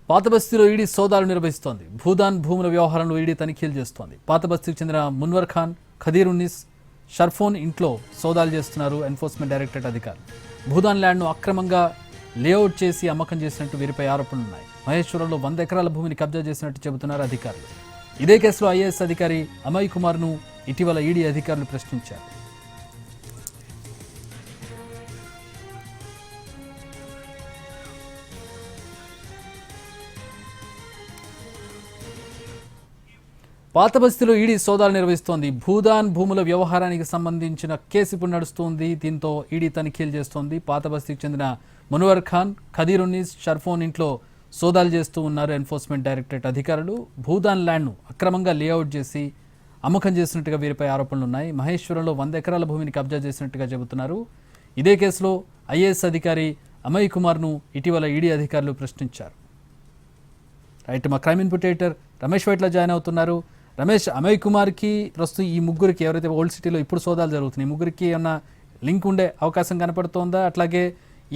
పాతబస్తీలో ED సోదాలు నిర్వహిస్తోంది. భూదాన్ భూముల వ్యవహారంలో ఈడీ తనిఖీలు చేస్తోంది. పాతబస్తీకి చెందిన మున్వర్ ఖాన్, ఖదీర్ ఉన్నీస్, షర్ఫోన్ ఇంట్లో సోదాలు చేస్తున్నారు ఎన్ఫోర్స్మెంట్ డైరెక్టరేట్ అధికారులు. భూదాన్ ల్యాండ్ను అక్రమంగా లేఅవుట్ చేసి అమ్మకం చేసినట్టు వీరిపై ఆరోపణలున్నాయి. మహేశ్వరంలో 100 ఎకరాల భూమిని కబ్జా చేసినట్టు చెబుతున్నారు అధికారులు. ఇదే కేసులో ఐఏఎస్ అధికారి అమయ్ కుమార్ను ఇటీవల ఈడీ అధికారులు ప్రశ్నించారు. పాతబస్తీలో ఈడీ సోదాలు నిర్వహిస్తోంది. భూదాన్ భూముల వ్యవహారానికి సంబంధించిన కేసు ఇప్పుడు నడుస్తోంది. దీంతో ఈడీ తనిఖీలు చేస్తోంది. పాతబస్తీకి చెందిన మున్వర్ ఖాన్, ఖదీర్ ఉన్నీస్, షర్ఫోన్ ఇంట్లో సోదాలు చేస్తూ ఉన్నారు ఎన్ఫోర్స్మెంట్ డైరెక్టరేట్ అధికారులు. భూదాన్ ల్యాండ్ను అక్రమంగా లేఅవుట్ చేసి అమ్మకం చేసినట్టుగా వీరిపై ఆరోపణలున్నాయి. మహేశ్వరంలో 100 ఎకరాల భూమిని కబ్జా చేసినట్టుగా చెబుతున్నారు. ఇదే కేసులో ఐఏఎస్ అధికారి అమయ్ కుమార్ను ఇటీవల ఈడీ అధికారులు ప్రశ్నించారు. రైట్, మా crime input editor Ramesh Vaitla join అవుతున్నారు. రమేష్, అమయ్ కుమార్కి ప్రస్తుతం ఈ ముగ్గురికి ఎవరైతే ఓల్డ్ సిటీలో ఇప్పుడు సోదాలు జరుగుతున్నాయి, ముగ్గురికి ఏమన్నా లింక్ ఉండే అవకాశం కనపడుతోందా? అట్లాగే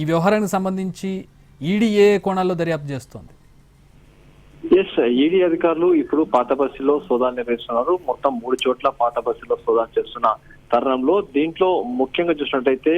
ఈ వ్యవహారానికి సంబంధించి ఈడీ ఏ కోణాల్లో దర్యాప్తు చేస్తోంది? ఎస్, ఈడీ అధికారులు ఇప్పుడు పాతబస్తీలో సోదాలు నిర్వహిస్తున్నారు. మొత్తం 3 చోట్ల పాతబస్తీలో సోదాలు చేస్తున్న తరుణంలో దీంట్లో ముఖ్యంగా చూసినట్టయితే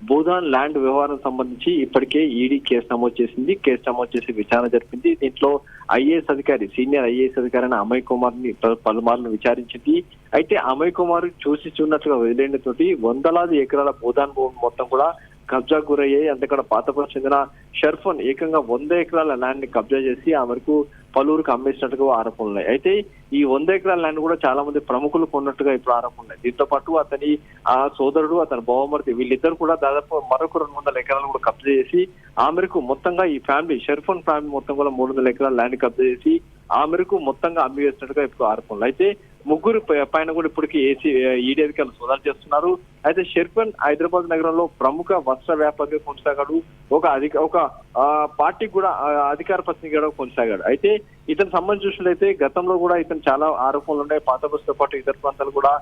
భూదాన్ ల్యాండ్ వ్యవహారం సంబంధించి ఇప్పటికే ఈడీ కేసు నమోదు చేసింది. కేసు నమోదు చేసి విచారణ జరిపింది. దీంట్లో ఐఏఎస్ అధికారి, సీనియర్ ఐఏఎస్ అధికారి అయిన అమయ్ కుమార్ ని పలుమార్లు విచారించింది. అయితే అమయ్ కుమార్ చూసినట్టుగా వదిలేందుతోటి 100 ఎకరాల భూదాన్ భూమి మొత్తం కూడా కబ్జా గురయ్యాయి. అంతేకాడ పాతపల్లి చెందిన షర్ఫోన్ ఏకంగా 100 ఎకరాల ల్యాండ్ ని కబ్జా చేసి ఆ వరకు పలువురికి అమ్మేసినట్టుగా ఆరోపణలు ఉన్నాయి. అయితే ఈ 100 ఎకరాల ల్యాండ్ కూడా చాలా మంది ప్రముఖులు కొన్నట్టుగా ఇప్పుడు ఆరోపణలు ఉన్నాయి. దీంతో పాటు అతని ఆ సోదరుడు, అతని బావమరిది వీళ్ళిద్దరు కూడా దాదాపు మరొక 200 ఎకరాలు కూడా కబ్జా చేసి ఆ మేరకు మొత్తంగా ఈ ఫ్యామిలీ, షర్ఫోన్ ఫ్యామిలీ మొత్తం కూడా 300 ఎకరాల ల్యాండ్ కబ్జా చేసి ఆ మేరకు మొత్తంగా అమ్మి వేసినట్టుగా ఇప్పుడు ఆరోపణలు. అయితే ముగ్గురు పైన కూడా ఇప్పటికీ ఈడీ అధికారులు సోదాలు చేస్తున్నారు. అయితే షర్ఫోన్ హైదరాబాద్ నగరంలో ప్రముఖ వస్త్ర వ్యాపారిగా కొనసాగాడు. ఒక పార్టీకి కూడా అధికార ప్రతినిధిగా కొనసాగాడు. అయితే ఇతను సంబంధించి చూసినట్లయితే గతంలో కూడా ఇతను చాలా ఆరోపణలు ఉన్నాయి. పాతబస్తీతో పాటు ఇతర ప్రాంతాలు కూడా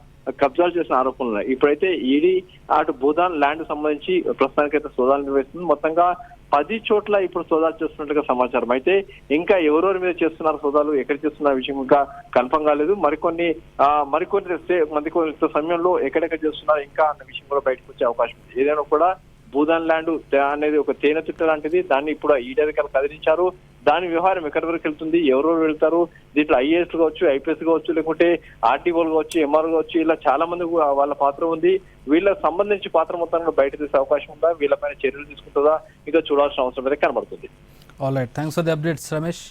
కబ్జాలు చేసిన ఆరోపణలు ఉన్నాయి. ఇప్పుడైతే ఈడీ అటు భూదాన్ ల్యాండ్ సంబంధించి ప్రస్తుతానికైతే సోదాలు నిర్వహిస్తుంది. మొత్తంగా 10 చోట్ల ఇప్పుడు సోదాలు చేస్తున్నట్టుగా సమాచారం. అయితే ఇంకా ఎవరెవరి మీద చేస్తున్నారు సోదాలు, ఎక్కడ చేస్తున్న విషయం ఇంకా కన్ఫర్మ్ కాలేదు. మరికొన్ని సమయంలో ఎక్కడెక్కడ చేస్తున్నారు ఇంకా అన్న విషయం కూడా బయటకు వచ్చే అవకాశం ఉంది. ఏదైనా కూడా భూదాన్ ల్యాండ్ అనేది ఒక తేనె చుట్ట లాంటిది. దాన్ని ఇప్పుడు ఈడీ అధికారులు కదిలించారు. దాని వ్యవహారం ఎక్కడి వరకు వెళ్తుంది, ఎవరెవరు వెళ్తారు, దీంట్లో ఐఏఎస్ కావచ్చు, ఐపీఎస్ కావచ్చు, లేకుంటే ఆర్టీఓలు కావచ్చు, ఎంఆర్ కావచ్చు, ఇలా చాలా మంది వాళ్ళ పాత్ర ఉంది. వీళ్ళకి సంబంధించి పాత్ర మొత్తాన్ని బయట తీసే అవకాశం ఉందా, వీళ్ళపైన చర్యలు తీసుకుంటుందా ఇంకా చూడాల్సిన అవసరం అయితే కనబడుతుంది. All right, thanks for the updates Ramesh.